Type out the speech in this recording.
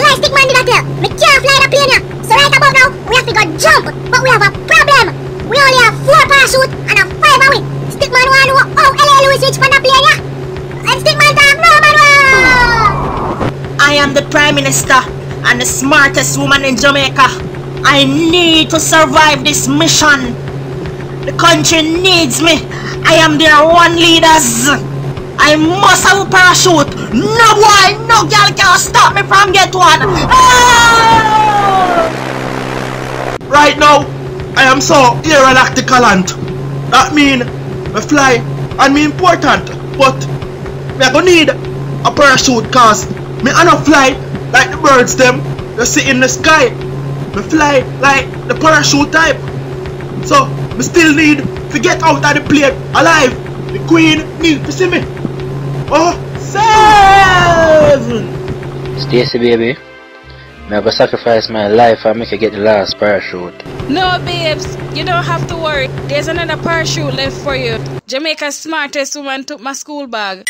Hey, Stickman did I tell? Me can't fly the plane here. So right about now, we have to go jump. But we have a problem. We only have 4 parachutes and a 5 of it. Stickman want to know how L.A. Lewis reach from the plane here. And Stickman talk, no man, I am the Prime Minister and the smartest woman in Jamaica. I need to survive this mission. The country needs me. I am their one leaders. I must have a parachute. No boy, no girl can stop me from get one. Ah! Right now, I am so aeronautical. That mean me fly and me important. But me gonna need a parachute cause me I not fly like the birds them you see in the sky. Me fly like the parachute type. So me still need to get out of the plane alive. The queen need to see me. Oh, 7! Stacy baby, I'm gonna sacrifice my life and make you get the last parachute. No babes, you don't have to worry. There's another parachute left for you. Jamaica's smartest woman took my school bag.